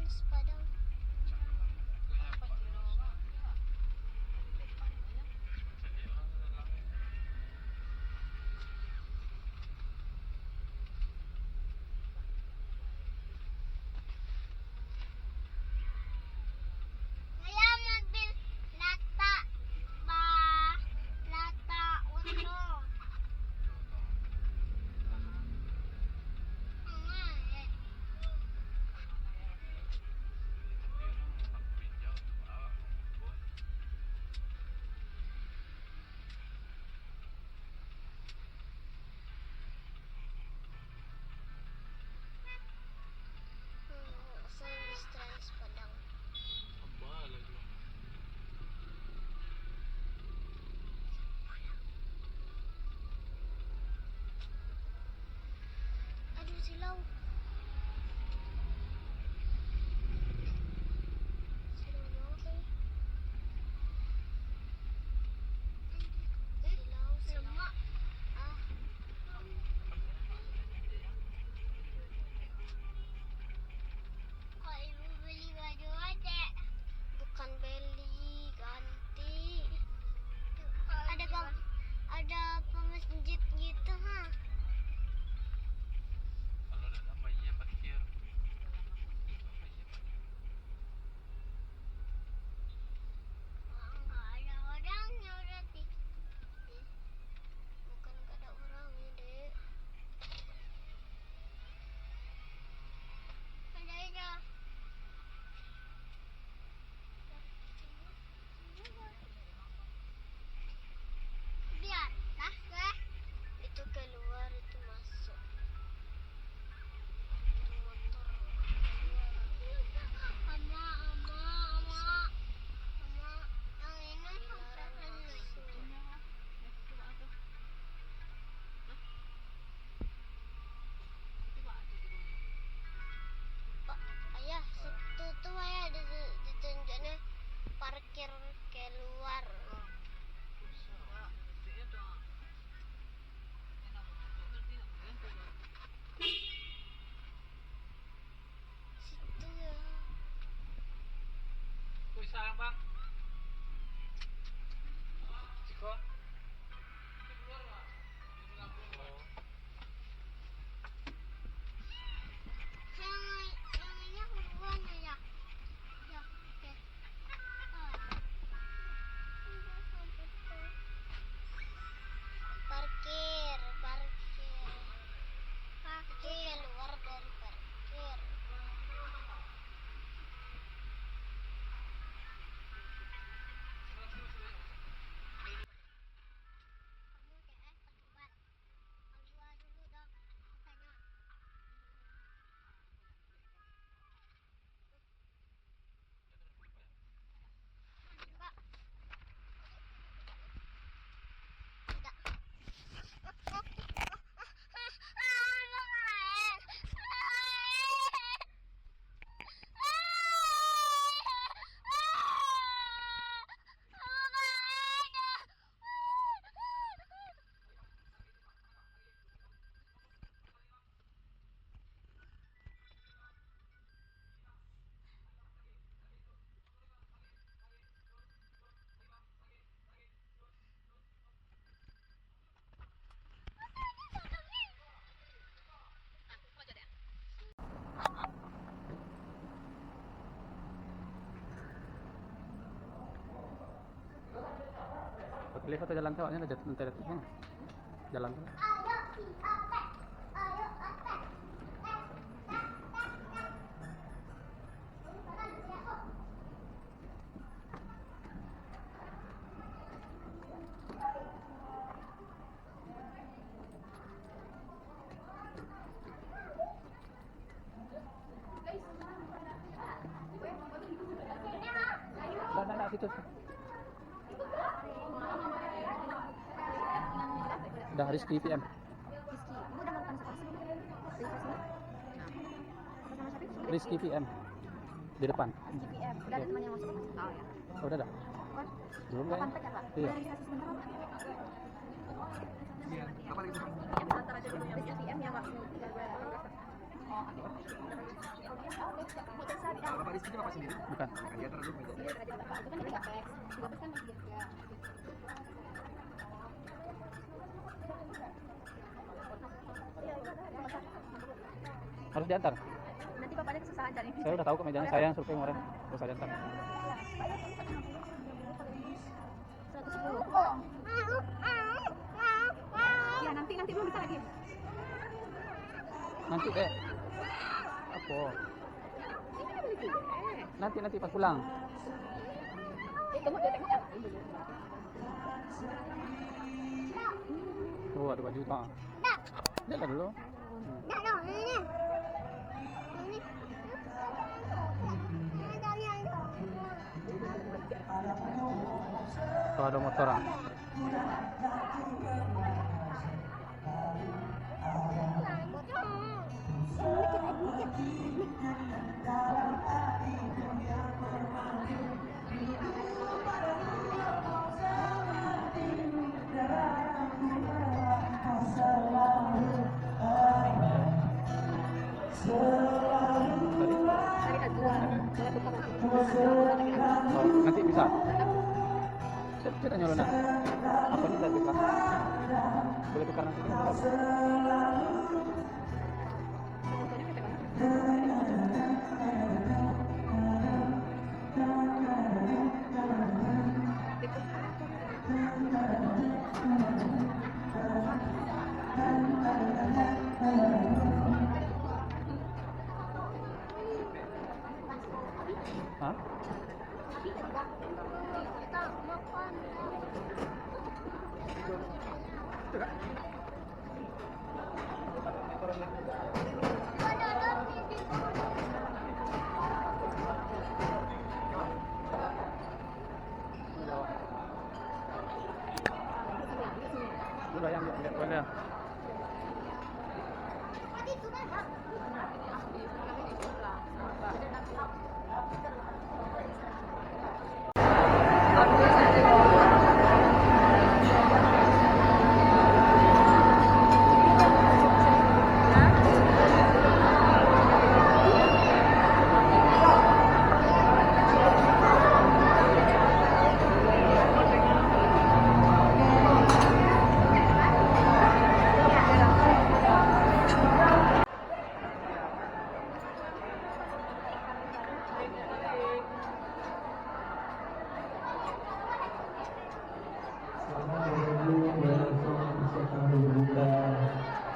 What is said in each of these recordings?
Trans Padang. Saya mobil Lata Uno. Service Trans Padang. Aduh silau. Silau banget. Silau. Ah. Kok ibu beli baju aja? Bukan beli, ganti. Ada pemasjid gitu, ha? Kalau dalam bayi parkir. Nggak ada orangnya berarti. Bukan nggak ada orangnya, Dek. Ada. Biar, nah, itu keluar, itu masuk. Itu motor keluar. Ama. Yang ini dilarang masuk. Pak, ayah, situ tuh ayah ditunjuknya parkir keluar. Situ ya. Wih, salam bang. Ciko. Yang ini keluar ya. Ya, oke. Parkir. Keluar dari parkir. Kamu pakai ban. Gua dulu dong. Katanya. Enggak. Tidak. Pakai foto jalan tol, ini ada lantai atas mana? Jalan tol. Ayo, atek. Nah, situ. Udah Rizky PM. Rizky PM di depan. GPM. Udah ada teman yang masuk kasih tahu ya. Oh, udah dah. Belum Kapan kayaknya. pakai Pak? Iya. Registrasi sebentar Pak. Iya, apa lagi tuh? PM antar aja dulu yang GPM yang langsung 3 bulan. Oh, oke. Rizky itu bapak sendiri? Bukan. Dia taruh dulu meja. Dia udah jadi bapak. Itu kan dari Apex. 13 kan masih dia. Harus diantar. Nanti bapaknya kesusahan cari. Saya udah tahu kok mejanya, saya yang survei kemarin. Terus saya antar. 110. Ya nanti belum bisa lagi. Nanti deh. Apa? Nanti pas pulang. Tunggu dia tengok ya. Oh, ada 2 juta. Jalan dulu. Dah dong, ini. Tuh ada motor. Tadi ada 2. Boleh tukar nanti. Oh, nanti bisa. Kita nyolong nak. Apa ini tadi tukar? Boleh tukar nanti. Hah? Kita makan. Udah yang lihat boleh. Tadi itu kan.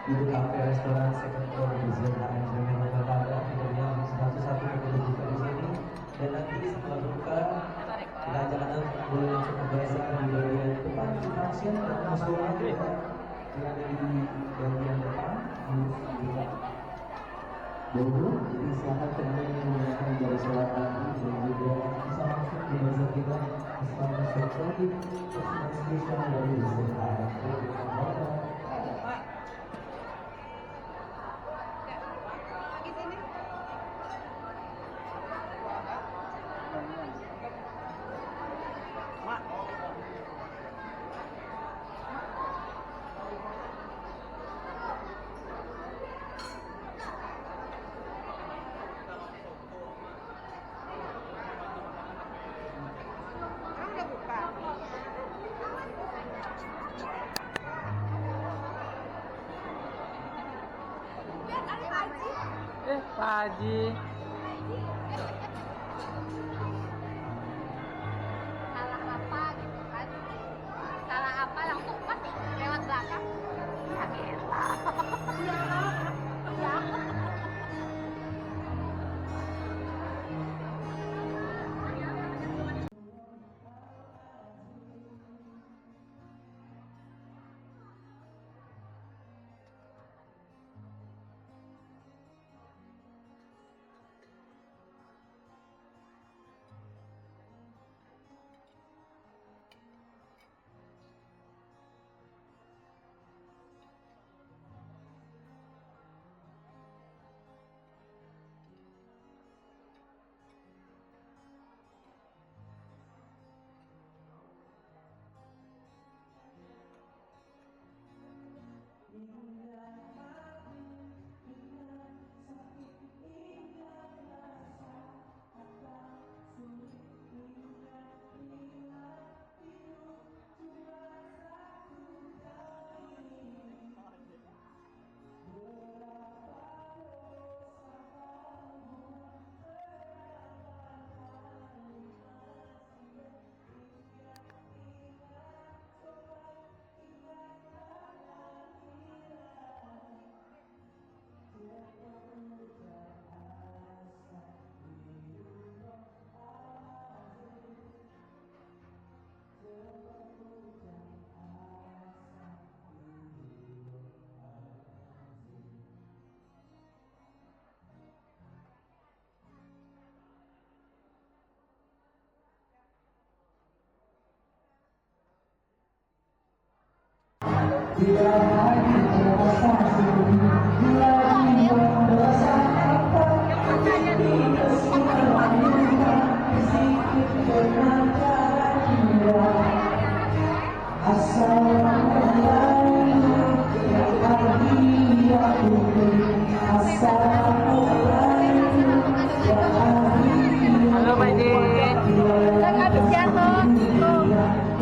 Di kafe restoran second floor di ZHM dengan tetangga kemudian satu-satu berbuka di sini dan nanti setelah buka kita jangan boleh langsung kebiasaan di bagian depan function dan musola kita yang ada di bagian depan dulu jadi silakan teman-teman yang menggunakan jari sholat tadi dan juga bisa masuk di bazar kita bersama sekali bersama spesial dari ZHM. Pak Haji. Salah apa gitu kan? Salah apa langsung pas lewat belakang. Ya elah. Ya. Halo Pak Edi. Yang habis jatuh. Tuh.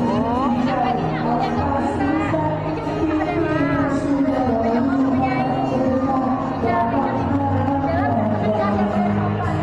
Oh. Yang paginya aku jatuh bisa. Bikin bisa ada mas. Banyak mau menyanyi. Jalan pecah yang bersopan.